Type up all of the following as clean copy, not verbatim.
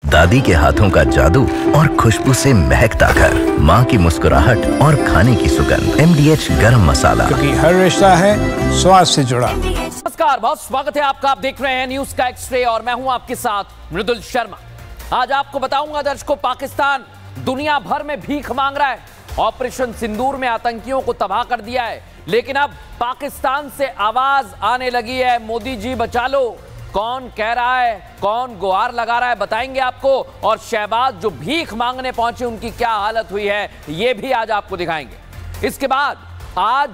दादी के हाथों का जादू और खुशबू से महकता घर, माँ की मुस्कुराहट और खाने की सुगंध। MDH गरम मसाला, क्योंकि हर रिश्ता है स्वाद से जुड़ा। नमस्कार, बहुत स्वागत है आपका। आप देख रहे हैं न्यूज का एक्सरे और मैं हूं आपके साथ मृदुल शर्मा। आज आपको बताऊंगा दर्शकों, पाकिस्तान दुनिया भर में भीख मांग रहा है। ऑपरेशन सिंदूर में आतंकियों को तबाह कर दिया है, लेकिन अब पाकिस्तान से आवाज आने लगी है, मोदी जी बचा लो। कौन कह रहा है, कौन गुहार लगा रहा है, बताएंगे आपको। और शहबाज जो भीख मांगने पहुंचे, उनकी क्या हालत हुई है, ये भी आज आपको दिखाएंगे। इसके बाद आज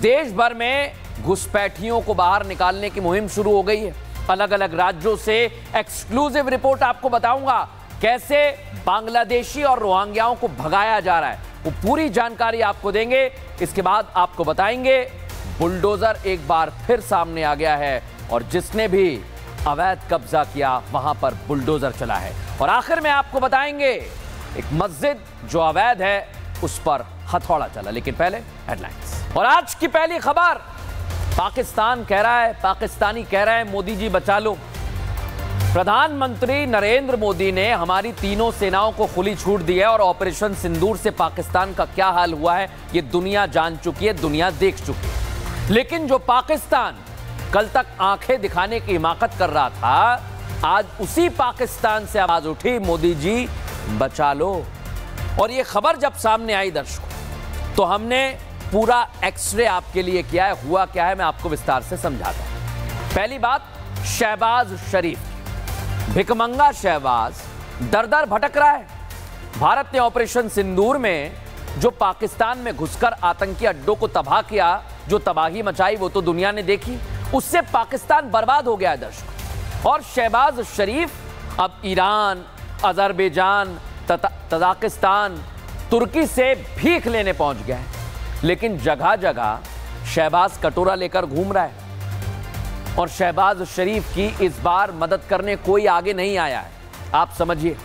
देश भर में घुसपैठियों को बाहर निकालने की मुहिम शुरू हो गई है। अलग अलग राज्यों से एक्सक्लूसिव रिपोर्ट आपको बताऊंगा, कैसे बांग्लादेशी और रोहिंग्याओं को भगाया जा रहा है, वो पूरी जानकारी आपको देंगे। इसके बाद आपको बताएंगे बुलडोजर एक बार फिर सामने आ गया है और जिसने भी अवैध कब्जा किया वहां पर बुलडोजर चला है। और आखिर में आपको बताएंगे एक मस्जिद जो अवैध है उस पर हथौड़ा चला। लेकिन पहले हेडलाइंस। और आज की पहली खबर, पाकिस्तान कह रहा है, पाकिस्तानी कह रहा है मोदी जी बचा लो। प्रधानमंत्री नरेंद्र मोदी ने हमारी तीनों सेनाओं को खुली छूट दी है और ऑपरेशन सिंदूर से पाकिस्तान का क्या हाल हुआ है ये दुनिया जान चुकी है, दुनिया देख चुकी है। लेकिन जो पाकिस्तान कल तक आंखें दिखाने की हिमाकत कर रहा था, आज उसी पाकिस्तान से आवाज उठी, मोदी जी बचा लो। और ये खबर जब सामने आई दर्शकों, तो हमने पूरा एक्सरे आपके लिए किया है। हुआ क्या है मैं आपको विस्तार से समझाता हूं। पहली बात, शहबाज शरीफ, भिकमंगा शहबाज दर दर भटक रहा है। भारत ने ऑपरेशन सिंदूर में जो पाकिस्तान में घुसकर आतंकी अड्डों को तबाह किया, जो तबाही मचाई, वो तो दुनिया ने देखी। उससे पाकिस्तान बर्बाद हो गया है दर्शकों। और शहबाज शरीफ अब ईरान, अजरबैजान, तजाकिस्तान, तुर्की से भीख लेने पहुंच गया है। लेकिन जगह जगह शहबाज कटोरा लेकर घूम रहा है और शहबाज शरीफ की इस बार मदद करने कोई आगे नहीं आया है। आप समझिए,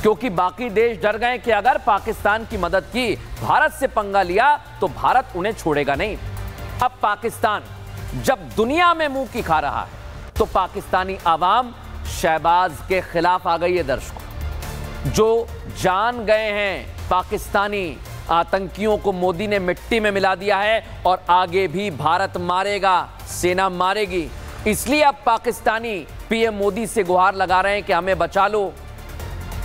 क्योंकि बाकी देश डर गए कि अगर पाकिस्तान की मदद की, भारत से पंगा लिया तो भारत उन्हें छोड़ेगा नहीं। अब पाकिस्तान जब दुनिया में मुंह की खा रहा है तो पाकिस्तानी आवाम शहबाज के खिलाफ आ गई है दर्शकों। जो जान गए हैं पाकिस्तानी आतंकियों को मोदी ने मिट्टी में मिला दिया है और आगे भी भारत मारेगा, सेना मारेगी। इसलिए अब पाकिस्तानी पीएम मोदी से गुहार लगा रहे हैं कि हमें बचा लो।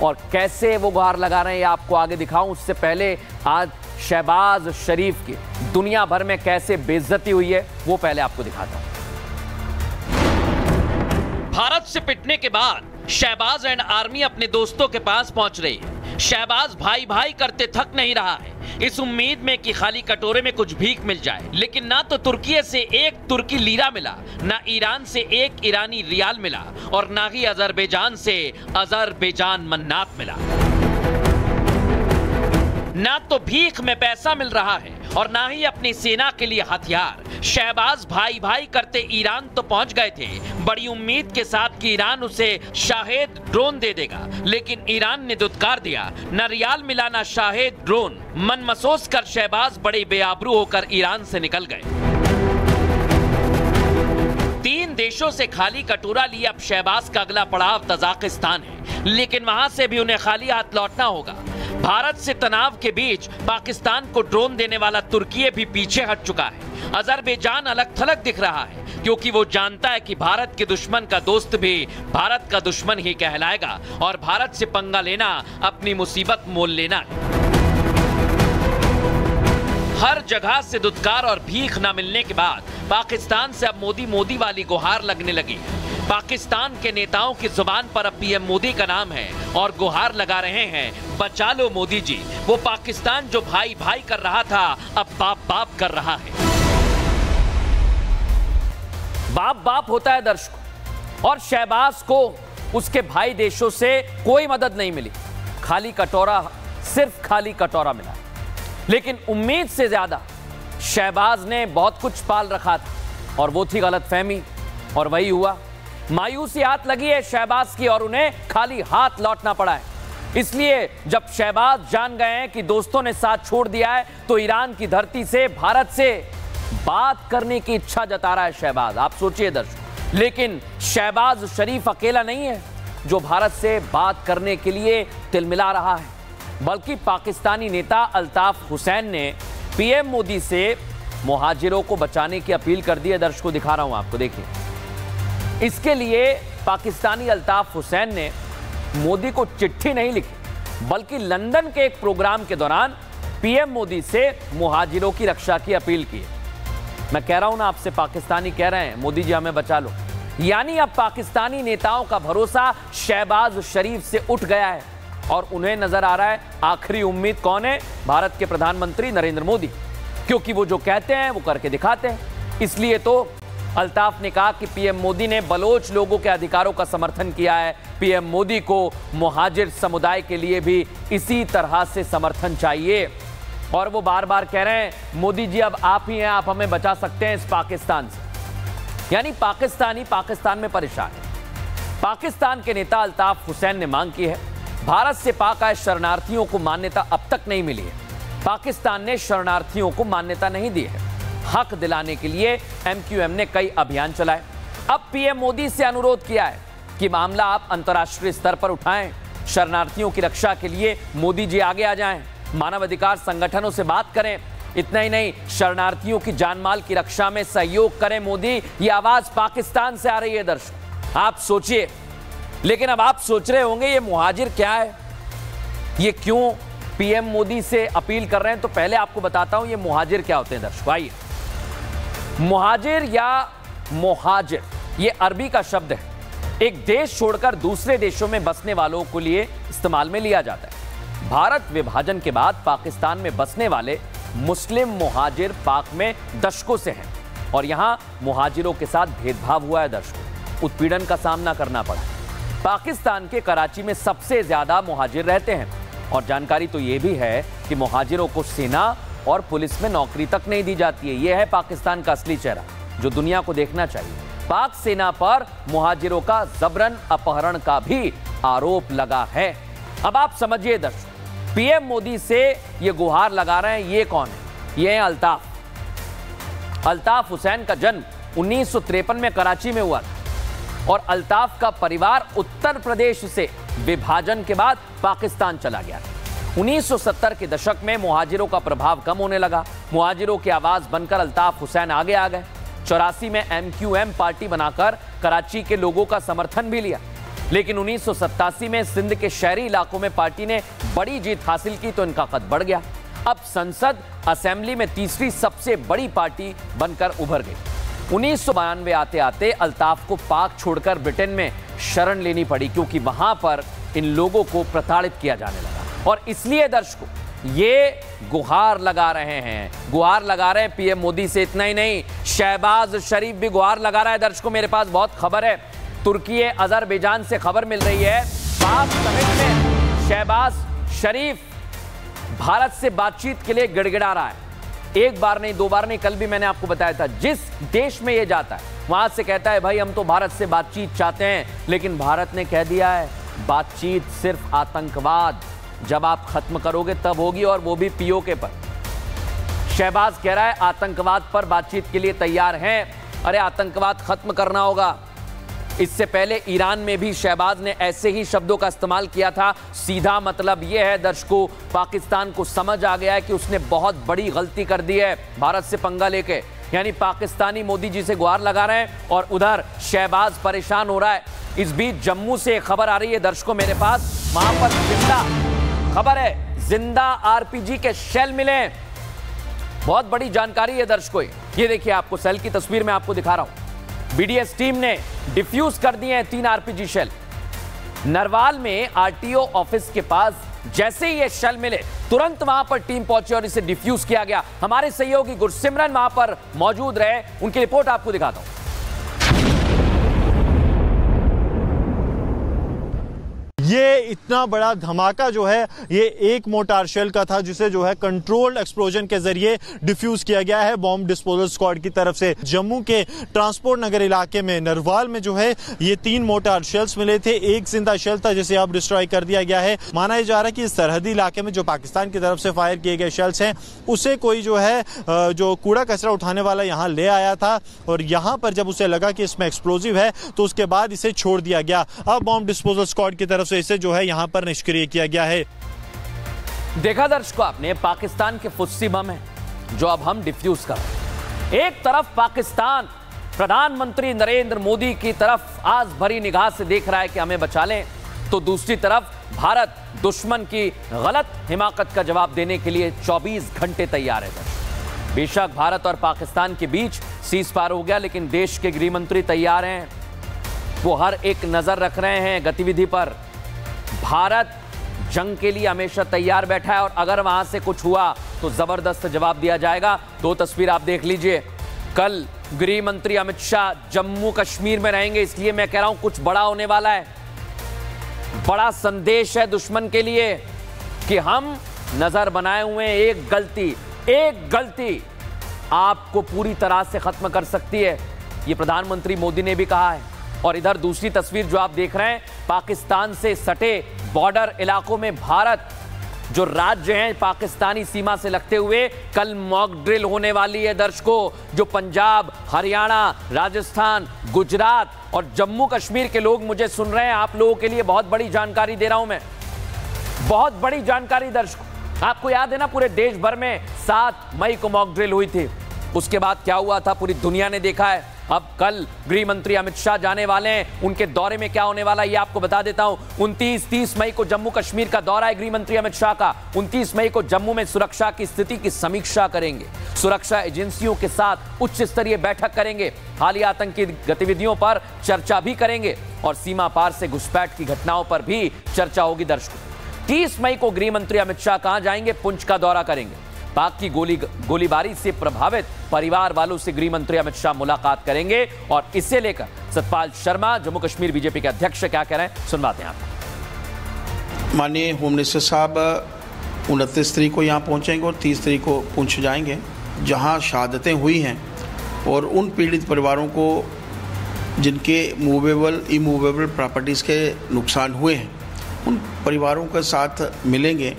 और कैसे वो गुहार लगा रहे हैं ये आपको आगे दिखाऊं। उससे पहले आज शहबाज शरीफ की दुनिया भर में कैसे बेइज्जती हुई है वो पहले आपको दिखाता हूं। भारत से पिटने के बाद शहबाज एंड आर्मी अपने दोस्तों के पास पहुंच रही है। शहबाज भाई भाई करते थक नहीं रहा है, इस उम्मीद में कि खाली कटोरे में कुछ भीख मिल जाए। लेकिन ना तो तुर्की से एक तुर्की लीरा मिला, ना ईरान से एक ईरानी रियाल मिला और ना ही अजरबैजान से अजरबैजान मन्नात मिला। ना तो भीख में पैसा मिल रहा है और ना ही अपनी सेना के लिए हथियार। शहबाज भाई भाई करते ईरान तो पहुंच गए थे, बड़ी उम्मीद के साथ कि ईरान उसे शाहेद ड्रोन दे देगा। लेकिन ईरान ने दुत्कार दिया, न रियाल मिला न शाहेद ड्रोन। मन महसूस कर शहबाज बड़े बेआबरू होकर ईरान से निकल गए। 3 देशों से खाली कटोरा लिए अब शहबाज का अगला पड़ाव तजाकिस्तान है, लेकिन वहां से भी उन्हें खाली हाथ लौटना होगा। भारत से तनाव के बीच पाकिस्तान को ड्रोन देने वाला तुर्की भी पीछे हट चुका है। अजरबैजान अलग थलग दिख रहा है, क्योंकि वो जानता है कि भारत के दुश्मन का दोस्त भी भारत का दुश्मन ही कहलाएगा और भारत से पंगा लेना अपनी मुसीबत मोल लेना है। हर जगह से दुत्कार और भीख न मिलने के बाद पाकिस्तान से अब मोदी मोदी वाली गुहार लगने लगी। पाकिस्तान के नेताओं की जुबान पर अब पीएम मोदी का नाम है और गुहार लगा रहे हैं, बचा लो मोदी जी। वो पाकिस्तान जो भाई भाई कर रहा था अब बाप बाप कर रहा है। बाप बाप होता है दर्शकों। और शहबाज को उसके भाई देशों से कोई मदद नहीं मिली, खाली कटोरा, सिर्फ खाली कटोरा मिला। लेकिन उम्मीद से ज्यादा शहबाज ने बहुत कुछ पाल रखा था और वो थी गलतफहमी, और वही हुआ। मायूसी हाथ लगी है शहबाज की और उन्हें खाली हाथ लौटना पड़ा है। इसलिए जब शहबाज जान गए हैं कि दोस्तों ने साथ छोड़ दिया है, तो ईरान की धरती से भारत से बात करने की इच्छा जता रहा है शहबाज। आप सोचिए दर्शक, लेकिन शहबाज शरीफ अकेला नहीं है। जो भारत से बात करने के लिए तिलमिला रहा है, बल्कि पाकिस्तानी नेता अल्ताफ हुसैन ने पीएम मोदी से मुहाजिरों को बचाने की अपील कर दी है। दर्शकों दिखा रहा हूं आपको, देखिए। इसके लिए पाकिस्तानी अल्ताफ हुसैन ने मोदी को चिट्ठी नहीं लिखी, बल्कि लंदन के एक प्रोग्राम के दौरान पीएम मोदी से मुहाजिरों की रक्षा की अपील की है। मैं कह रहा हूं ना आपसे, पाकिस्तानी कह रहे हैं मोदी जी हमें बचा लो। यानी अब पाकिस्तानी नेताओं का भरोसा शहबाज शरीफ से उठ गया है और उन्हें नजर आ रहा है आखिरी उम्मीद कौन है? भारत के प्रधानमंत्री नरेंद्र मोदी, क्योंकि वो जो कहते हैं वो करके दिखाते हैं। इसलिए तो अल्ताफ ने कहा कि पीएम मोदी ने बलोच लोगों के अधिकारों का समर्थन किया है। पीएम मोदी को मुहाजिर समुदाय के लिए भी इसी तरह से समर्थन चाहिए। और वो बार बार कह रहे हैं मोदी जी अब आप ही हैं, आप हमें बचा सकते हैं इस पाकिस्तान से। यानी पाकिस्तानी पाकिस्तान में परेशान है। पाकिस्तान के नेता अल्ताफ हुसैन ने मांग की है, भारत से पाक आए शरणार्थियों को मान्यता अब तक नहीं मिली है। पाकिस्तान ने शरणार्थियों को मान्यता नहीं दी है। हक दिलाने के लिए एमक्यूएम ने कई अभियान चलाए। अब पीएम मोदी से अनुरोध किया है कि मामला आप अंतर्राष्ट्रीय स्तर पर उठाएं। शरणार्थियों की रक्षा के लिए मोदी जी आगे आ जाएं, मानवाधिकार संगठनों से बात करें। इतना ही नहीं, शरणार्थियों की जानमाल की रक्षा में सहयोग करें मोदी। ये आवाज पाकिस्तान से आ रही है। दर्शक आप सोचिए, लेकिन अब आप सोच रहे होंगे ये मुहाजिर क्या है, ये क्यों पीएम मोदी से अपील कर रहे हैं? तो पहले आपको बताता हूं ये मुहाजिर क्या होते हैं। दर्शक आइए, मुहाजिर या मुहाजिर ये अरबी का शब्द है। एक देश छोड़कर दूसरे देशों में बसने वालों के लिए इस्तेमाल में लिया जाता है। भारत विभाजन के बाद पाकिस्तान में बसने वाले मुस्लिम मुहाजिर पाक में दशकों से हैं और यहां मुहाजिरों के साथ भेदभाव हुआ है। दर्शकों, उत्पीड़न का सामना करना पड़ा। पाकिस्तान के कराची में सबसे ज्यादा मुहाजिर रहते हैं और जानकारी तो यह भी है कि मुहाजिरों को सेना और पुलिस में नौकरी तक नहीं दी जाती है। यह है पाकिस्तान का असली चेहरा जो दुनिया को देखना चाहिए। पाक सेना पर मुहाजिरों का जबरन अपहरण का भी आरोप लगा है। अब आप समझिए दर्शक, पीएम मोदी से ये गुहार लगा रहे हैं, ये कौन है? ये है अल्ताफ हुसैन का जन्म 1953 में कराची में हुआ था और अल्ताफ का परिवार उत्तर प्रदेश से विभाजन के बाद पाकिस्तान चला गया। 1970 के दशक में मुहाजिरों का प्रभाव कम होने लगा। मुहाजिरों की आवाज बनकर अल्ताफ हुसैन आगे आ गए। 84 में एमक्यूएम पार्टी बनाकर कराची के लोगों का समर्थन भी लिया, लेकिन 1987 में सिंध के शहरी इलाकों में पार्टी ने बड़ी जीत हासिल की तो इनका कद बढ़ गया। अब संसद असेंबली में तीसरी सबसे बड़ी पार्टी बनकर उभर गई। 1992 आते आते अल्ताफ को पाक छोड़कर ब्रिटेन में शरण लेनी पड़ी, क्योंकि वहां पर इन लोगों को प्रताड़ित किया जाने लगा। और इसलिए दर्शकों ये गुहार लगा रहे हैं, गुहार लगा रहे हैं पीएम मोदी से। इतना ही नहीं, शहबाज शरीफ भी गुहार लगा रहा है। दर्शकों मेरे पास बहुत खबर है, तुर्की अजरबैजान से खबर मिल रही है, पाक समिट में शहबाज शरीफ भारत से बातचीत के लिए गिड़गिड़ा रहा है। एक बार नहीं, दो बार नहीं, कल भी मैंने आपको बताया था। जिस देश में ये जाता है वहां से कहता है भाई हम तो भारत से बातचीत चाहते हैं, लेकिन भारत ने कह दिया है बातचीत सिर्फ आतंकवाद जब आप खत्म करोगे तब होगी, और वो भी पीओके पर। शहबाज कह रहा है आतंकवाद पर बातचीत के लिए तैयार हैं। अरे आतंकवाद खत्म करना होगा। इससे पहले ईरान में भी शहबाज ने ऐसे ही शब्दों का इस्तेमाल किया था। सीधा मतलब यह है दर्शकों, पाकिस्तान को समझ आ गया है कि उसने बहुत बड़ी गलती कर दी है भारत से पंगा लेके। यानी पाकिस्तानी मोदी जी से गुहार लगा रहे हैं और उधर शहबाज परेशान हो रहा है। इस बीच जम्मू से खबर आ रही है दर्शकों मेरे पास, वहां पर जिंदा खबर है, जिंदा आरपीजी के शेल मिले। बहुत बड़ी जानकारी है दर्शकों। ये देखिए, आपको सेल की तस्वीर में आपको दिखा रहा हूं। बीडीएस टीम ने डिफ्यूज कर दिए हैं 3 आरपीजी शेल। नरवाल में आरटीओ ऑफिस के पास जैसे ही ये शेल मिले तुरंत वहां पर टीम पहुंची और इसे डिफ्यूज किया गया। हमारे सहयोगी गुरसिमरन वहां पर मौजूद रहे, उनकी रिपोर्ट आपको दिखाता हूं। ये इतना बड़ा धमाका जो है ये एक मोर्टार शेल का था, जिसे जो है कंट्रोल्ड एक्सप्लोजन के जरिए डिफ्यूज किया गया है बॉम्ब डिस्पोजल स्क्वाड की तरफ से। जम्मू के ट्रांसपोर्ट नगर इलाके में नरवाल में जो है ये 3 मोर्टार शेल्स मिले थे। एक जिंदा शेल था जिसे अब डिस्ट्रॉय कर दिया गया है। माना जा रहा है कि इस सरहदी इलाके में जो पाकिस्तान की तरफ से फायर किए गए शेल्स हैं उसे कोई जो है जो कूड़ा कचरा उठाने वाला यहाँ ले आया था, और यहाँ पर जब उसे लगा कि इसमें एक्सप्लोजिव है तो उसके बाद इसे छोड़ दिया गया। अब बॉम्ब डिस्पोजल स्क्वाड की तरफ से इसे जो है यहाँ पर निष्क्रिय किया गया है। देखा दर्शकों आपने, पाकिस्तान के फुस्सी बम है जो अब हम डिफ्यूज कर रहे हैं। एक तरफ पाकिस्तान प्रधानमंत्री नरेंद्र मोदी की तरफ आस भरी निगाह से देख रहा है कि हमें बचा लें, तो दूसरी तरफ भारत दुश्मन की गलत हिमाकत का जवाब देने के लिए 24 घंटे तैयार है। बेशक भारत और पाकिस्तान के बीच सीज फायर हो गया, लेकिन देश के गृह मंत्री तैयार हैं। वो हर एक नजर रख रहे हैं गतिविधि पर। भारत जंग के लिए हमेशा तैयार बैठा है और अगर वहां से कुछ हुआ तो जबरदस्त जवाब दिया जाएगा। 2 तस्वीर आप देख लीजिए। कल गृह मंत्री अमित शाह जम्मू कश्मीर में रहेंगे, इसलिए मैं कह रहा हूं कुछ बड़ा होने वाला है। बड़ा संदेश है दुश्मन के लिए कि हम नजर बनाए हुए हैं। एक गलती आपको पूरी तरह से खत्म कर सकती है, ये प्रधानमंत्री मोदी ने भी कहा है। और इधर दूसरी तस्वीर जो आप देख रहे हैं, पाकिस्तान से सटे बॉर्डर इलाकों में भारत जो राज्य हैं पाकिस्तानी सीमा से लगते हुए, कल मॉक ड्रिल होने वाली है दर्शकों। जो पंजाब, हरियाणा, राजस्थान, गुजरात और जम्मू कश्मीर के लोग मुझे सुन रहे हैं, आप लोगों के लिए बहुत बड़ी जानकारी दे रहा हूं मैं, बहुत बड़ी जानकारी दर्शकों। आपको याद है ना, पूरे देश भर में 7 मई को मॉक ड्रिल हुई थी। उसके बाद क्या हुआ था पूरी दुनिया ने देखा है। अब कल गृह मंत्री अमित शाह जाने वाले हैं, उनके दौरे में क्या होने वाला है ये आपको बता देता हूं। 29-30 मई को जम्मू कश्मीर का दौरा है गृह मंत्री अमित शाह का। 29 मई को जम्मू में सुरक्षा की स्थिति की समीक्षा करेंगे, सुरक्षा एजेंसियों के साथ उच्च स्तरीय बैठक करेंगे, हालिया आतंकी गतिविधियों पर चर्चा भी करेंगे और सीमा पार से घुसपैठ की घटनाओं पर भी चर्चा होगी दर्शकों। 30 मई को गृह मंत्री अमित शाह कहां जाएंगे? पुंछ का दौरा करेंगे। पाक की गोलीबारी से प्रभावित परिवार वालों से गृह मंत्री अमित शाह मुलाकात करेंगे और इसे लेकर सतपाल शर्मा जम्मू कश्मीर बीजेपी के अध्यक्ष क्या कह रहे हैं, सुनवाते हैं आप। माननीय होम मिनिस्टर साहब 29 तारीख को यहाँ पहुँचेंगे और 30 तारीख को पुंछ जाएंगे, जहाँ शहादतें हुई हैं और उन पीड़ित परिवारों को जिनके मूवेबल इमूवेबल प्रॉपर्टीज़ के नुकसान हुए हैं, उन परिवारों के साथ मिलेंगे।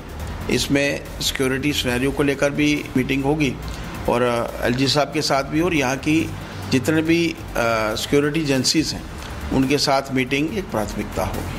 इसमें सिक्योरिटी सिनेरियो को लेकर भी मीटिंग होगी और एलजी साहब के साथ भी, और यहाँ की जितने भी सिक्योरिटी एजेंसीज हैं उनके साथ मीटिंग एक प्राथमिकता होगी।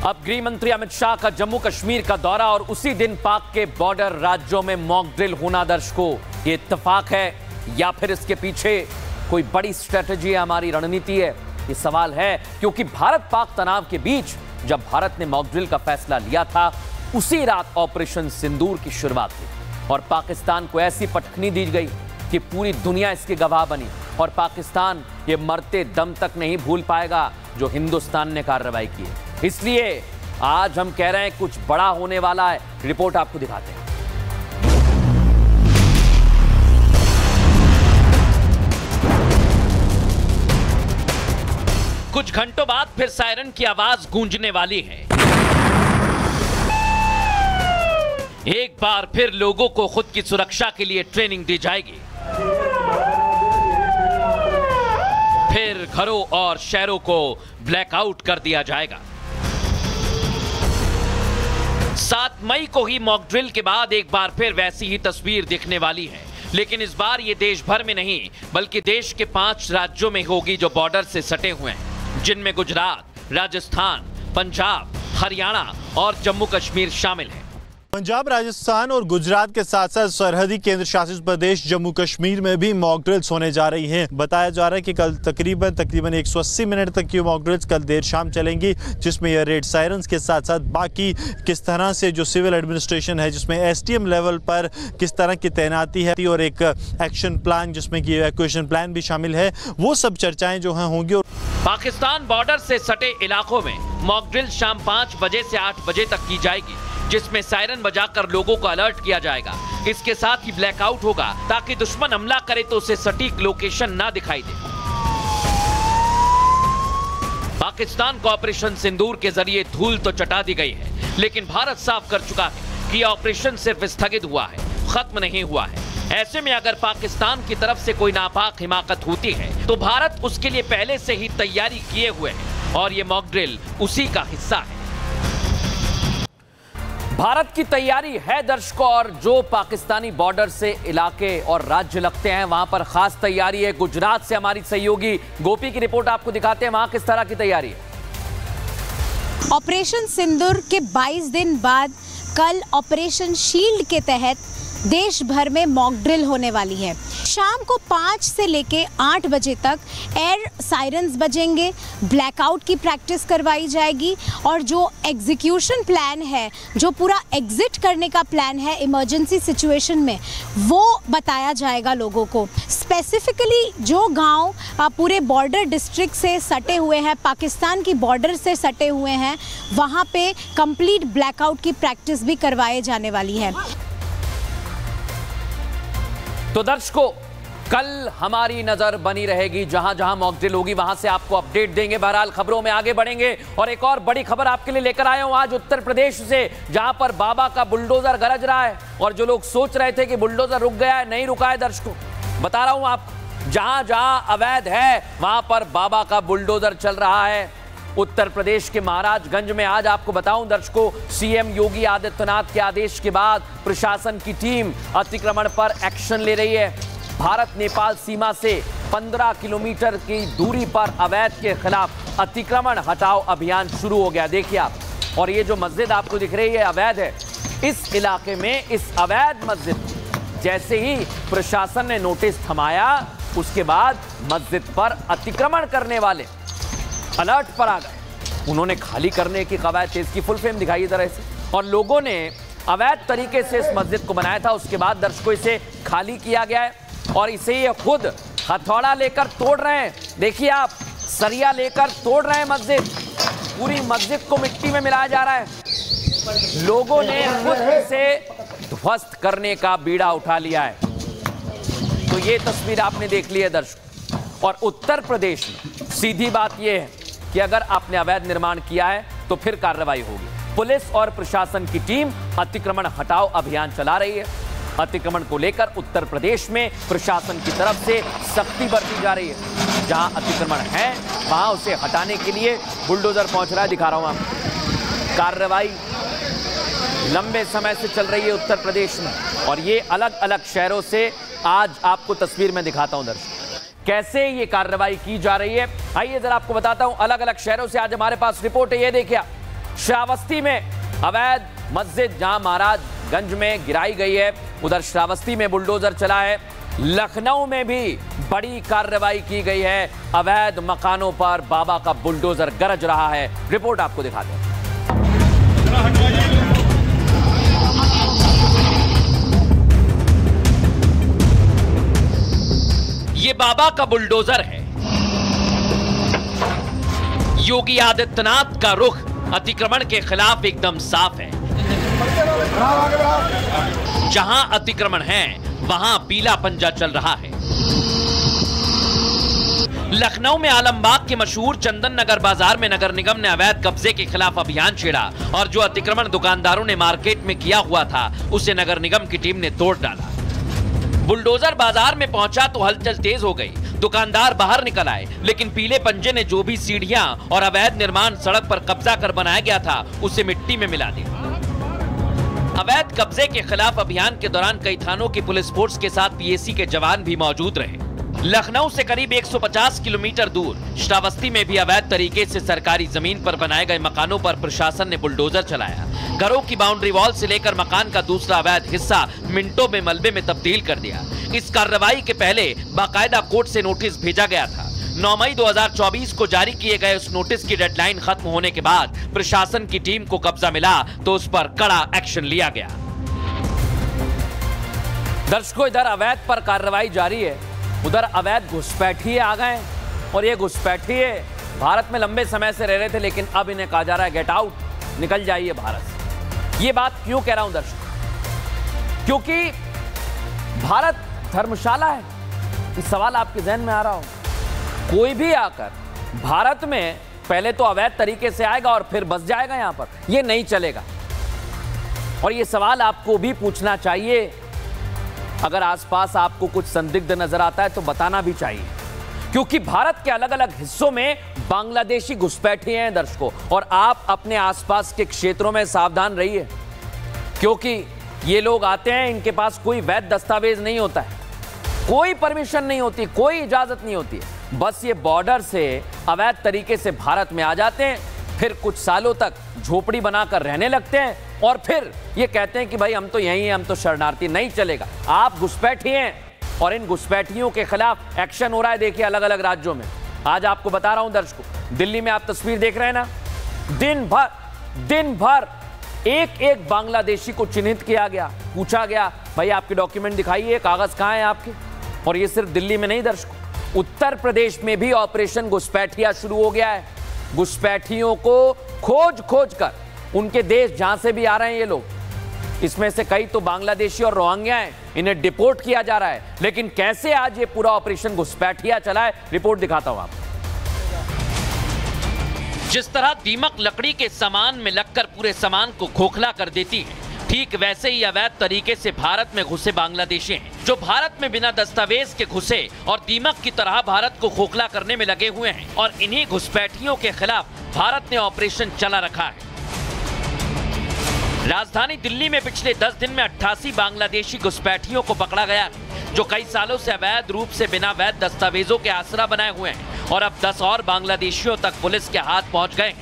अब गृह मंत्री अमित शाह का जम्मू कश्मीर का दौरा और उसी दिन पाक के बॉर्डर राज्यों में मॉक ड्रिल होना दर्शकों, ये इत्तेफाक है या फिर इसके पीछे कोई बड़ी स्ट्रेटजी है, हमारी रणनीति है? ये सवाल है, क्योंकि भारत पाक तनाव के बीच जब भारत ने मॉक ड्रिल का फैसला लिया था, उसी रात ऑपरेशन सिंदूर की शुरुआत हुई और पाकिस्तान को ऐसी पटखनी दी गई कि पूरी दुनिया इसके गवाह बनी और पाकिस्तान ये मरते दम तक नहीं भूल पाएगा जो हिंदुस्तान ने कार्रवाई की है। इसलिए आज हम कह रहे हैं कुछ बड़ा होने वाला है। रिपोर्ट आपको दिखाते हैं। कुछ घंटों बाद फिर सायरन की आवाज गूंजने वाली है। एक बार फिर लोगों को खुद की सुरक्षा के लिए ट्रेनिंग दी जाएगी। फिर घरों और शहरों को ब्लैकआउट कर दिया जाएगा। 7 मई को ही मॉक ड्रिल के बाद एक बार फिर वैसी ही तस्वीर दिखने वाली है, लेकिन इस बार ये देश भर में नहीं बल्कि देश के 5 राज्यों में होगी जो बॉर्डर से सटे हुए हैं, जिनमें गुजरात, राजस्थान, पंजाब, हरियाणा और जम्मू कश्मीर शामिल हैं। पंजाब, राजस्थान और गुजरात के साथ साथ सरहदी केंद्र शासित प्रदेश जम्मू कश्मीर में भी मॉक ड्रिल्स होने जा रही हैं। बताया जा रहा है कि कल तकरीबन 180 मिनट तक की मॉक ड्रिल्स कल देर शाम चलेंगी, जिसमें यह रेड सायरन्स के साथ साथ बाकी किस तरह से जो सिविल एडमिनिस्ट्रेशन है, जिसमें एसडीएम लेवल पर किस तरह की तैनाती है और एक एक्शन प्लान जिसमें कि इवैक्यूएशन प्लान भी शामिल है, वो सब चर्चाएं जो हैं होंगी। पाकिस्तान बॉर्डर से सटे इलाकों में मॉक ड्रिल शाम 5 बजे से 8 बजे तक की जाएगी, जिसमें सायरन बजाकर लोगों को अलर्ट किया जाएगा। इसके साथ ही ब्लैकआउट होगा ताकि दुश्मन हमला करे तो उसे सटीक लोकेशन ना दिखाई दे। पाकिस्तान को ऑपरेशन सिंदूर के जरिए धूल तो चटा दी गई है, लेकिन भारत साफ कर चुका है कि ऑपरेशन सिर्फ स्थगित हुआ है, खत्म नहीं हुआ है। ऐसे में अगर पाकिस्तान की तरफ से कोई नापाक हिमाकत होती है तो भारत उसके लिए पहले से ही तैयारी किए हुए है और ये मॉक ड्रिल उसी का हिस्सा है। भारत की तैयारी है दर्शकों, और जो पाकिस्तानी बॉर्डर से इलाके और राज्य लगते हैं वहां पर खास तैयारी है। गुजरात से हमारी सहयोगी गोपी की रिपोर्ट आपको दिखाते हैं वहां किस तरह की तैयारी है। ऑपरेशन सिंदूर के 22 दिन बाद कल ऑपरेशन शील्ड के तहत देश भर में मॉक ड्रिल होने वाली है। शाम को 5 से लेके 8 बजे तक एयर सायरन्स बजेंगे, ब्लैकआउट की प्रैक्टिस करवाई जाएगी और जो एग्जीक्यूशन प्लान है, जो पूरा एग्जिट करने का प्लान है इमरजेंसी सिचुएशन में, वो बताया जाएगा लोगों को। स्पेसिफिकली जो गांव पूरे बॉर्डर डिस्ट्रिक्ट से सटे हुए हैं, पाकिस्तान की बॉर्डर से सटे हुए हैं, वहाँ पे कंप्लीट ब्लैकआउट की प्रैक्टिस भी करवाई जाने वाली है। तो दर्शकों, कल हमारी नजर बनी रहेगी, जहां जहां मॉक ड्रिल होगी वहां से आपको अपडेट देंगे। बहरहाल खबरों में आगे बढ़ेंगे और एक और बड़ी खबर आपके लिए लेकर आया हूं आज उत्तर प्रदेश से, जहां पर बाबा का बुलडोजर गरज रहा है। और जो लोग सोच रहे थे कि बुलडोजर रुक गया है, नहीं रुका है दर्शकों, बता रहा हूं आपको, जहां जहां अवैध है वहां पर बाबा का बुलडोजर चल रहा है। उत्तर प्रदेश के महाराजगंज में आज आपको बताऊं दर्शकों, सीएम योगी आदित्यनाथ के आदेश के बाद प्रशासन की टीम अतिक्रमण पर एक्शन ले रही है। भारत नेपाल सीमा से 15 किलोमीटर की दूरी पर अवैध के खिलाफ अतिक्रमण हटाओ अभियान शुरू हो गया। देखिए आप, और ये जो मस्जिद आपको दिख रही है अवैध है, इस इलाके में इस अवैध मस्जिद जैसे ही प्रशासन ने नोटिस थमाया, उसके बाद मस्जिद पर अतिक्रमण करने वाले अलर्ट पर आ गए। उन्होंने खाली करने की कवायद तेज की, फुल फ्रेम दिखाई तरह से, और लोगों ने अवैध तरीके से इस मस्जिद को बनाया था। उसके बाद दर्शकों इसे खाली किया गया है और इसे ये खुद हथौड़ा लेकर तोड़ रहे हैं। देखिए आप, सरिया लेकर तोड़ रहे हैं मस्जिद, पूरी मस्जिद को मिट्टी में मिलाया जा रहा है। लोगों ने खुद इसे ध्वस्त करने का बीड़ा उठा लिया है। तो ये तस्वीर आपने देख ली है दर्शकों, और उत्तर प्रदेश में सीधी बात यह है कि अगर आपने अवैध निर्माण किया है तो फिर कार्रवाई होगी। पुलिस और प्रशासन की टीम अतिक्रमण हटाओ अभियान चला रही है। अतिक्रमण को लेकर उत्तर प्रदेश में प्रशासन की तरफ से सख्ती बरती जा रही है। जहां अतिक्रमण है वहां उसे हटाने के लिए बुलडोजर पहुंच रहा है। दिखा रहा हूं आपको, कार्रवाई लंबे समय से चल रही है उत्तर प्रदेश में, और ये अलग अलग शहरों से आज आपको तस्वीर में दिखाता हूं दर्शक कैसे ये कार्रवाई की जा रही है। आइए जरा आपको बताता हूं, अलग अलग शहरों से आज हमारे पास रिपोर्ट है। ये देखिए, श्रावस्ती में अवैध मस्जिद जहां महाराजगंज में गिराई गई है, उधर श्रावस्ती में बुलडोजर चला है। लखनऊ में भी बड़ी कार्रवाई की गई है, अवैध मकानों पर बाबा का बुलडोजर गरज रहा है। रिपोर्ट आपको दिखाते हैं। ये बाबा का बुलडोजर है। योगी आदित्यनाथ का रुख अतिक्रमण के खिलाफ एकदम साफ है। जहां अतिक्रमण है वहां पीला पंजा चल रहा है। लखनऊ में आलमबाग के मशहूर चंदन नगर बाजार में नगर निगम ने अवैध कब्जे के खिलाफ अभियान छेड़ा और जो अतिक्रमण दुकानदारों ने मार्केट में किया हुआ था उसे नगर निगम की टीम ने तोड़ डाला। बुलडोजर बाजार में पहुंचा तो हलचल तेज हो गई। दुकानदार बाहर निकल आए, लेकिन पीले पंजे ने जो भी सीढ़ियां और अवैध निर्माण सड़क पर कब्जा कर बनाया गया था उसे मिट्टी में मिला दिया। अवैध कब्जे के खिलाफ अभियान के दौरान कई थानों की पुलिस फोर्स के साथ पीएसी के जवान भी मौजूद रहे। लखनऊ से करीब 150 किलोमीटर दूर श्रावस्ती में भी अवैध तरीके से सरकारी जमीन पर बनाए गए मकानों पर प्रशासन ने बुलडोजर चलाया। घरों की बाउंड्री वॉल से लेकर मकान का दूसरा अवैध हिस्सा मिनटों में मलबे में तब्दील कर दिया। इस कार्रवाई के पहले बाकायदा कोर्ट से नोटिस भेजा गया था। 9 मई 2024 को जारी किए गए उस नोटिस की डेडलाइन खत्म होने के बाद प्रशासन की टीम को कब्जा मिला तो उस पर कड़ा एक्शन लिया गया। दर्शकों, इधर अवैध पर कार्रवाई जारी है, उधर अवैध घुसपैठिए आ गए, और ये घुसपैठिए भारत में लंबे समय से रह रहे थे, लेकिन अब इन्हें कहा जा रहा है गेट आउट, निकल जाइए भारत से। ये बात क्यों कह रहा हूं दर्शकों? क्योंकि भारत धर्मशाला है। इस सवाल आपके जहन में आ रहा हो, कोई भी आकर भारत में पहले तो अवैध तरीके से आएगा और फिर बस जाएगा यहां पर। ये नहीं चलेगा। और ये सवाल आपको भी पूछना चाहिए, अगर आसपास आपको कुछ संदिग्ध नजर आता है तो बताना भी चाहिए, क्योंकि भारत के अलग अलग हिस्सों में बांग्लादेशी घुसपैठे हैं दर्शकों। और आप अपने आसपास के क्षेत्रों में सावधान रहिए, क्योंकि ये लोग आते हैं, इनके पास कोई वैध दस्तावेज नहीं होता है, कोई परमिशन नहीं होती, कोई इजाजत नहीं होती है। बस ये बॉर्डर से अवैध तरीके से भारत में आ जाते हैं, फिर कुछ सालों तक झोपड़ी बनाकर रहने लगते हैं और फिर ये कहते हैं कि भाई हम तो यहीं हैं, हम तो शरणार्थी। नहीं चलेगा। आप घुसपैठी हैं और इन घुसपैठियों के खिलाफ एक्शन हो रहा है। देखिए अलग अलग राज्यों में। आज आपको बता रहा हूं दर्शकों, दिल्ली में आप तस्वीर देख रहे हैं ना, दिन भर एक एक बांग्लादेशी को चिन्हित किया गया, पूछा गया भाई आपके डॉक्यूमेंट दिखाइए, कागज कहां हैं आपके। और ये सिर्फ दिल्ली में नहीं दर्शकों, उत्तर प्रदेश में भी ऑपरेशन घुसपैठिया शुरू हो गया है। घुसपैठियों को खोज कर उनके देश जहां से भी आ रहे हैं ये लोग, इसमें से कई तो बांग्लादेशी और रोहिंग्या हैं, इन्हें डिपोर्ट किया जा रहा है। लेकिन कैसे आज ये पूरा ऑपरेशन घुसपैठिया चला है, रिपोर्ट दिखाता हूं आपको। जिस तरह दीमक लकड़ी के सामान में लगकर पूरे सामान को खोखला कर देती है, ठीक वैसे ही अवैध तरीके से भारत में घुसे बांग्लादेशी हैं, जो भारत में बिना दस्तावेज के घुसे और दीमक की तरह भारत को खोखला करने में लगे हुए हैं। और इन्हीं घुसपैठियों के खिलाफ भारत ने ऑपरेशन चला रखा है। राजधानी दिल्ली में पिछले 10 दिन में 88 बांग्लादेशी घुसपैठियों को पकड़ा गया, जो कई सालों से अवैध रूप से बिना वैध दस्तावेजों के आसरा बनाए हुए हैं। और अब 10 और बांग्लादेशियों तक पुलिस के हाथ पहुंच गए।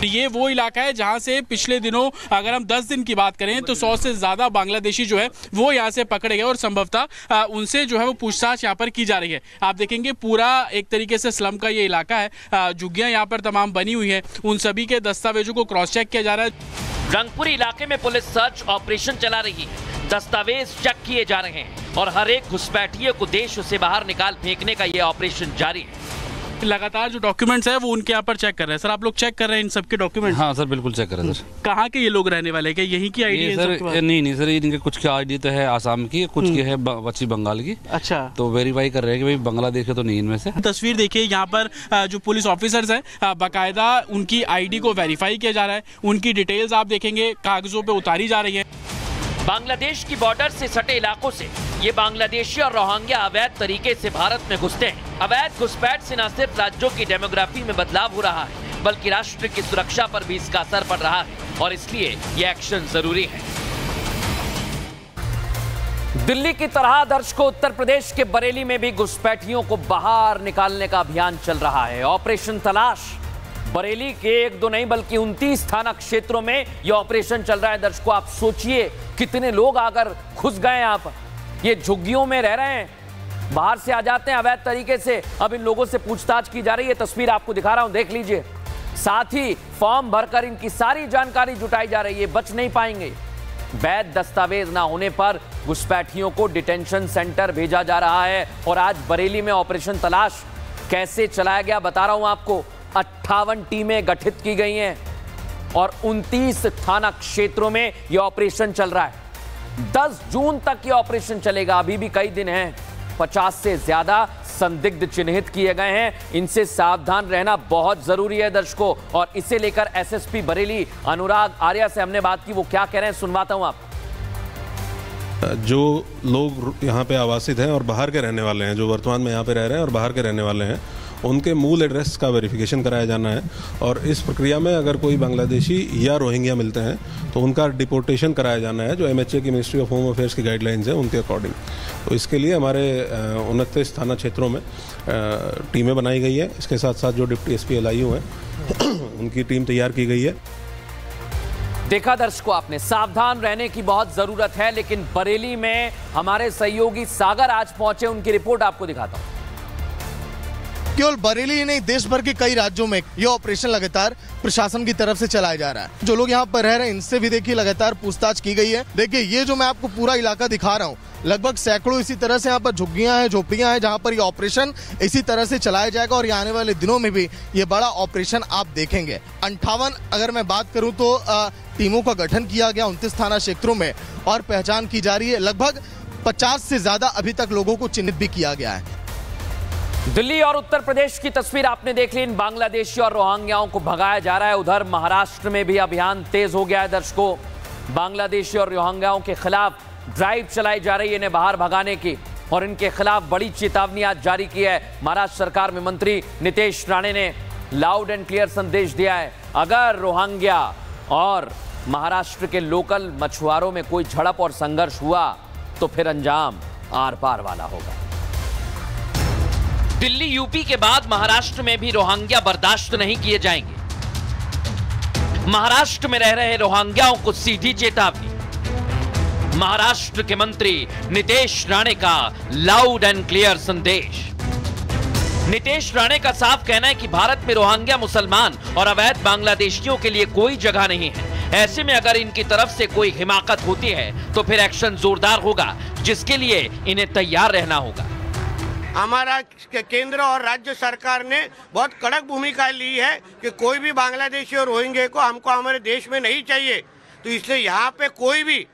ये वो इलाका है जहां से पिछले दिनों अगर हम 10 दिन की बात करें तो 100 से ज्यादा बांग्लादेशी जो है वो यहां से पकड़े गए और संभवतः उनसे जो है वो पूछताछ यहां पर की जा रही है। आप देखेंगे पूरा एक तरीके से स्लम का ये इलाका है, झुग्गियां यहां पर तमाम बनी हुई है, उन सभी के दस्तावेजों को क्रॉस चेक किया जा रहा है। रंगपुरी इलाके में पुलिस सर्च ऑपरेशन चला रही है, दस्तावेज चेक किए जा रहे हैं और हर एक घुसपैठिए को देश से बाहर निकाल फेंकने का ये ऑपरेशन जारी है। लगातार जो डॉक्यूमेंट्स है वो उनके यहाँ पर चेक कर रहे हैं। सर आप लोग चेक कर रहे हैं इन सबके डॉक्यूमेंट्स? हाँ सर बिल्कुल चेक कर रहे हैं सर। कहाँ के ये लोग रहने वाले हैं, क्या यहीं की आईडी है सर? नहीं सर, इनके कुछ की आईडी तो है आसाम की, कुछ की है पश्चिम बंगाल की। अच्छा, तो वेरीफाई कर रहे हैं कि भाई बांग्लादेश के तो नहीं इनमें से। तस्वीर देखिए, यहाँ पर जो पुलिस ऑफिसर्स हैं बाकायदा उनकी आईडी को वेरीफाई किया जा रहा है, उनकी डिटेल्स आप देखेंगे कागजों पे उतारी जा रही है। बांग्लादेश की बॉर्डर से सटे इलाकों से ये बांग्लादेशी और रोहिंग्या अवैध तरीके से भारत में घुसते हैं। अवैध घुसपैठ से न सिर्फ राज्यों की डेमोग्राफी में बदलाव हो रहा है, बल्कि राष्ट्र की सुरक्षा पर भी इसका असर पड़ रहा है और इसलिए ये एक्शन जरूरी है। दिल्ली की तरह दर्शकों उत्तर प्रदेश के बरेली में भी घुसपैठियों को बाहर निकालने का अभियान चल रहा है। ऑपरेशन तलाश। बरेली के 1-2 नहीं बल्कि 29 थाना क्षेत्रों में यह ऑपरेशन चल रहा है। दर्शकों आप सोचिए कितने लोग आकर घुस गए यहाँ पर, ये झुग्गियों में रह रहे हैं, बाहर से आ जाते हैं अवैध तरीके से। अब इन लोगों से पूछताछ की जा रही है, तस्वीर आपको दिखा रहा हूं, देख लीजिए। साथ ही फॉर्म भरकर इनकी सारी जानकारी जुटाई जा रही है, बच नहीं पाएंगे। वैध दस्तावेज ना होने पर घुसपैठियों को डिटेंशन सेंटर भेजा जा रहा है। और आज बरेली में ऑपरेशन तलाश कैसे चलाया गया बता रहा हूं आपको। 58 टीमें गठित की गई हैं और 29 थाना क्षेत्रों में यह ऑपरेशन चल रहा है। 10 जून तक यह ऑपरेशन चलेगा, अभी भी कई दिन हैं। 50 से ज्यादा संदिग्ध चिन्हित किए गए हैं, इनसे सावधान रहना बहुत जरूरी है दर्शकों। और इसे लेकर एसएसपी बरेली अनुराग आर्या से हमने बात की, वो क्या कह रहे हैं सुनवाता हूं आप। जो लोग यहाँ पे आवासित हैं और बाहर के रहने वाले हैं, जो वर्तमान में यहाँ पे रह रहे हैं और बाहर के रहने वाले हैं, उनके मूल एड्रेस का वेरिफिकेशन कराया जाना है। और इस प्रक्रिया में अगर कोई बांग्लादेशी या रोहिंग्या मिलते हैं तो उनका डिपोर्टेशन कराया जाना है, जो एमएचए की मिनिस्ट्री ऑफ होम अफेयर्स की गाइडलाइंस है उनके अकॉर्डिंग। तो इसके लिए हमारे 29 थाना क्षेत्रों में टीमें बनाई गई है। इसके साथ साथ जो डिप्टी एसपी LIU हैं उनकी टीम तैयार की गई है। देखा दर्शकों आपने, सावधान रहने की बहुत जरूरत है। लेकिन बरेली में हमारे सहयोगी सागर आज पहुंचे, उनकी रिपोर्ट आपको दिखाता हूं। केवल बरेली ही नहीं, देश भर के कई राज्यों में यह ऑपरेशन लगातार प्रशासन की तरफ से चलाया जा रहा है। जो लोग यहाँ पर रह रहे हैं इनसे भी देखिए लगातार पूछताछ की गई है। देखिए ये जो मैं आपको पूरा इलाका दिखा रहा हूँ, लगभग सैकड़ों इसी तरह से यहाँ पर झुग्गियां हैं, झोपड़ियां हैं, जहाँ पर ये ऑपरेशन इसी तरह से चलाया जाएगा। और ये आने वाले दिनों में भी ये बड़ा ऑपरेशन आप देखेंगे। 58 अगर मैं बात करूँ तो टीमों का गठन किया गया 29 थाना क्षेत्रों में और पहचान की जा रही है। लगभग 50 से ज्यादा अभी तक लोगों को चिन्हित भी किया गया है। दिल्ली और उत्तर प्रदेश की तस्वीर आपने देख ली। इन बांग्लादेशी और रोहिंग्याओं को भगाया जा रहा है। उधर महाराष्ट्र में भी अभियान तेज हो गया है। दर्शकों, बांग्लादेशी और रोहिंग्याओं के खिलाफ ड्राइव चलाई जा रही है इन्हें बाहर भगाने की, और इनके खिलाफ बड़ी चेतावनी आज जारी की है महाराष्ट्र सरकार में मंत्री नितेश राणे ने। लाउड एंड क्लियर संदेश दिया है, अगर रोहिंग्या और महाराष्ट्र के लोकल मछुआरों में कोई झड़प और संघर्ष हुआ तो फिर अंजाम आर पार वाला होगा। दिल्ली यूपी के बाद महाराष्ट्र में भी रोहिंग्या बर्दाश्त नहीं किए जाएंगे। महाराष्ट्र में रह रहे रोहिंग्याओं को सीधी चेतावनी। महाराष्ट्र के मंत्री नितेश राणे का लाउड एंड क्लियर संदेश। नितेश राणे का साफ कहना है कि भारत में रोहिंग्या मुसलमान और अवैध बांग्लादेशियों के लिए कोई जगह नहीं है। ऐसे में अगर इनकी तरफ से कोई हिमाकत होती है तो फिर एक्शन जोरदार होगा, जिसके लिए इन्हें तैयार रहना होगा। हमारा केंद्र और राज्य सरकार ने बहुत कड़क भूमिका ली है कि कोई भी बांग्लादेशी और रोहिंग्या को हमको हमारे देश में नहीं चाहिए। तो इसलिए यहाँ पे कोई भी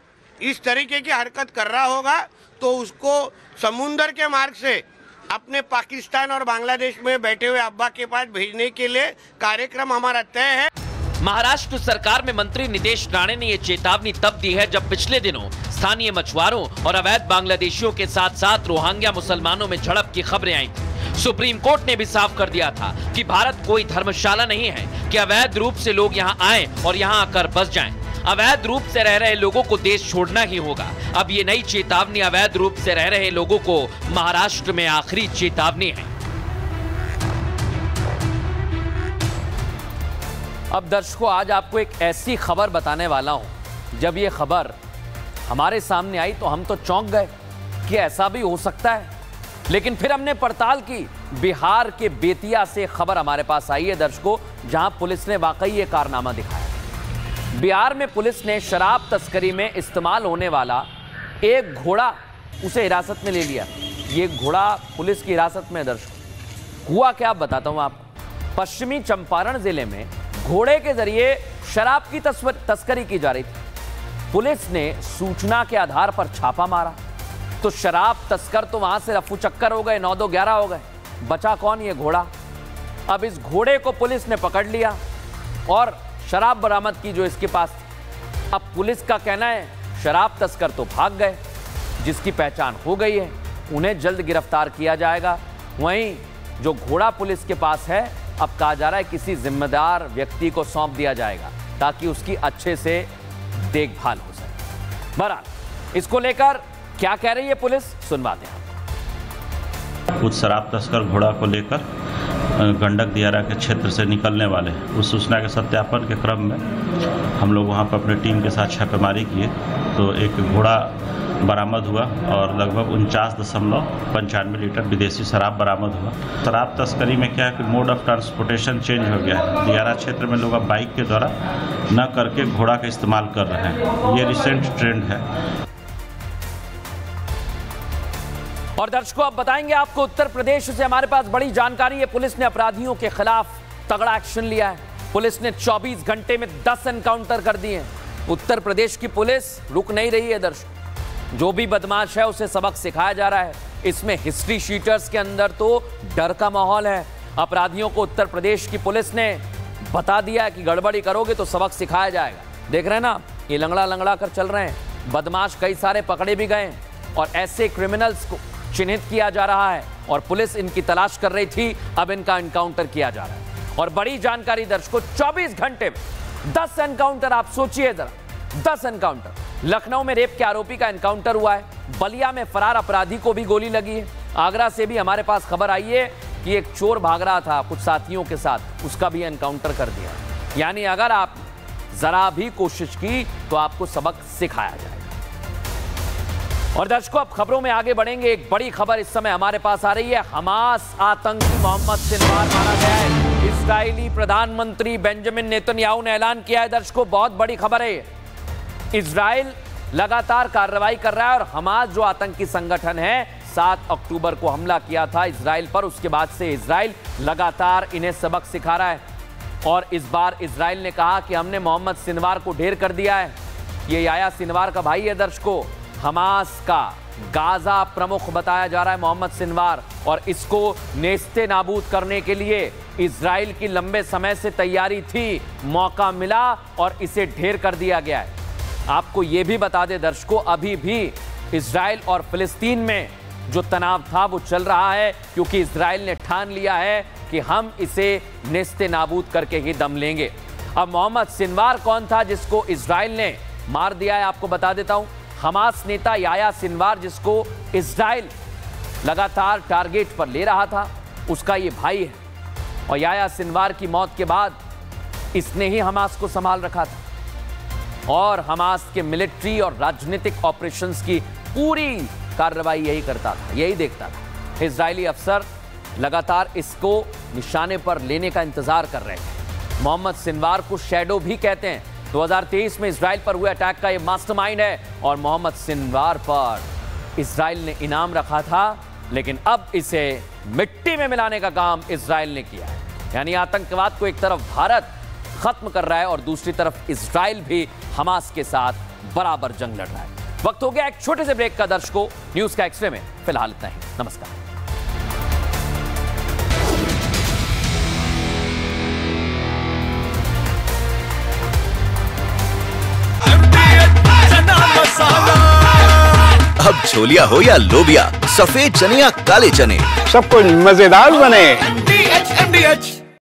इस तरीके की हरकत कर रहा होगा तो उसको समुंदर के मार्ग से अपने पाकिस्तान और बांग्लादेश में बैठे हुए अब्बा के पास भेजने के लिए कार्यक्रम हमारा तय है। महाराष्ट्र सरकार में मंत्री नितेश राणे ने यह चेतावनी तब दी है जब पिछले दिनों स्थानीय मछुआरों और अवैध बांग्लादेशियों के साथ साथ रोहिंग्या मुसलमानों में झड़प की खबरें आई थी। सुप्रीम कोर्ट ने भी साफ कर दिया था कि भारत कोई धर्मशाला नहीं है कि अवैध रूप से लोग यहाँ आए और यहाँ आकर बस जाएं। अवैध रूप से रह रहे लोगों को देश छोड़ना ही होगा। अब ये नई चेतावनी अवैध रूप से रह रहे लोगों को महाराष्ट्र में आखिरी चेतावनी है। अब दर्शकों, आज आपको एक ऐसी खबर बताने वाला हूं, जब ये खबर हमारे सामने आई तो हम तो चौंक गए कि ऐसा भी हो सकता है। लेकिन फिर हमने पड़ताल की। बिहार के बेतिया से खबर हमारे पास आई है दर्शकों, जहां पुलिस ने वाकई ये कारनामा दिखाया। बिहार में पुलिस ने शराब तस्करी में इस्तेमाल होने वाला एक घोड़ा उसे हिरासत में ले लिया। ये घोड़ा पुलिस की हिरासत में। दर्शकों, हुआ क्या आप बताता हूं आपको। पश्चिमी चंपारण जिले में घोड़े के जरिए शराब की तस्करी की जा रही थी। पुलिस ने सूचना के आधार पर छापा मारा तो शराब तस्कर तो वहां से रफू चक्कर हो गए, 9-2-11 हो गए। बचा कौन? ये घोड़ा। अब इस घोड़े को पुलिस ने पकड़ लिया और शराब बरामद की जो इसके पास थी। अब पुलिस का कहना है शराब तस्कर तो भाग गए, जिसकी पहचान हो गई है, उन्हें जल्द गिरफ्तार किया जाएगा। वहीं जो घोड़ा पुलिस के पास है, अब कहा जा रहा है किसी जिम्मेदार व्यक्ति को सौंप दिया जाएगा ताकि उसकी अच्छे से देखभाल हो सके। बहरहाल, इसको लेकर क्या कह रही है पुलिस, सुनवाते हैं। कुछ शराब तस्कर घोड़ा को लेकर गंडक दियारा के क्षेत्र से निकलने वाले, उस सूचना के सत्यापन के क्रम में हम लोग वहां पर अपने टीम के साथ छापेमारी किए तो एक घोड़ा बरामद हुआ और लगभग 49.95 लीटर विदेशी शराब बरामद हुआ। शराब तस्करी में क्या है कि मोड ऑफ ट्रांसपोर्टेशन चेंज हो गया है। दियारा क्षेत्र में लोग अब बाइक के द्वारा न करके घोड़ा का इस्तेमाल कर रहे हैं। ये रिसेंट ट्रेंड है। और दर्शकों, अब बताएंगे आपको उत्तर प्रदेश से हमारे पास बड़ी जानकारी है। पुलिस ने अपराधियों के खिलाफ तगड़ा एक्शन लिया है। पुलिस ने 24 घंटे में 10 एनकाउंटर कर दिए हैं। उत्तर प्रदेश की पुलिस रुक नहीं रही है दर्शकों। जो भी बदमाश है उसे सबक सिखाया जा रहा है। इसमें हिस्ट्री शीटर्स के अंदर तो डर का माहौल है। अपराधियों को उत्तर प्रदेश की पुलिस ने बता दिया है कि गड़बड़ी करोगे तो सबक सिखाया जाएगा। देख रहे हैं ना, ये लंगड़ा कर चल रहे हैं। बदमाश कई सारे पकड़े भी गए और ऐसे क्रिमिनल्स को चिन्हित किया जा रहा है और पुलिस इनकी तलाश कर रही थी। अब इनका एनकाउंटर किया जा रहा है। और बड़ी जानकारी दर्शकों, 24 घंटे में 10 एनकाउंटर। आप सोचिए जरा, 10 एनकाउंटर। लखनऊ में रेप के आरोपी का एनकाउंटर हुआ है। बलिया में फरार अपराधी को भी गोली लगी है। आगरा से भी हमारे पास खबर आई है कि एक चोर भाग रहा था कुछ साथियों के साथ, उसका भी एनकाउंटर कर दिया। यानी अगर आप जरा भी कोशिश की तो आपको सबक सिखाया जाएगा। और दर्शकों, अब खबरों में आगे बढ़ेंगे। एक बड़ी खबर इस समय हमारे पास आ रही है। हमास आतंकी मोहम्मद सिनवार मारा गया है। इस्राएली प्रधानमंत्री बेंजामिन नेतन्याहू ने ऐलान किया है। दर्शकों, बहुत बड़ी खबर है। इजराइल लगातार कार्रवाई कर रहा है और हमास जो आतंकी संगठन है, 7 अक्टूबर को हमला किया था इजराइल पर। उसके बाद से इजराइल लगातार इन्हें सबक सिखा रहा है। और इस बार इजराइल ने कहा कि हमने मोहम्मद सिनवार को ढेर कर दिया है। ये याया सिनवार का भाई है दर्शकों। हमास का गाजा प्रमुख बताया जा रहा है मोहम्मद सिनवार, और इसको नेस्ते नाबूद करने के लिए इजराइल की लंबे समय से तैयारी थी, मौका मिला और इसे ढेर कर दिया गया है। आपको यह भी बता दें दर्शकों, अभी भी इजराइल और फिलिस्तीन में जो तनाव था वो चल रहा है, क्योंकि इजराइल ने ठान लिया है कि हम इसे नेस्ते नाबूद करके ही दम लेंगे। अब मोहम्मद सिनवार कौन था जिसको इजराइल ने मार दिया है, आपको बता देता हूं। हमास नेता याह्या सिनवार, जिसको इजराइल लगातार टारगेट पर ले रहा था, उसका ये भाई है, और याह्या सिनवार की मौत के बाद इसने ही हमास को संभाल रखा था और हमास के मिलिट्री और राजनीतिक ऑपरेशंस की पूरी कार्रवाई यही करता था, यही देखता था। इजरायली अफसर लगातार इसको निशाने पर लेने का इंतजार कर रहे हैं। मोहम्मद सिनवार को शैडो भी कहते हैं। 2023 में इजराइल पर हुए अटैक का ये मास्टरमाइंड है, और मोहम्मद सिनवार पर इजराइल ने इनाम रखा था, लेकिन अब इसे मिट्टी में मिलाने का काम इजराइल ने किया है। यानी आतंकवाद को एक तरफ भारत खत्म कर रहा है और दूसरी तरफ इजराइल भी हमास के साथ बराबर जंग लड़ रहा है। वक्त हो गया एक छोटे से ब्रेक का दर्शकों। न्यूज का एक्सरे में फिलहाल इतना ही। नमस्कार। अब छोलिया हो या लोबिया, सफेद चने या काले चने, सब कुछ मजेदार बने। MDH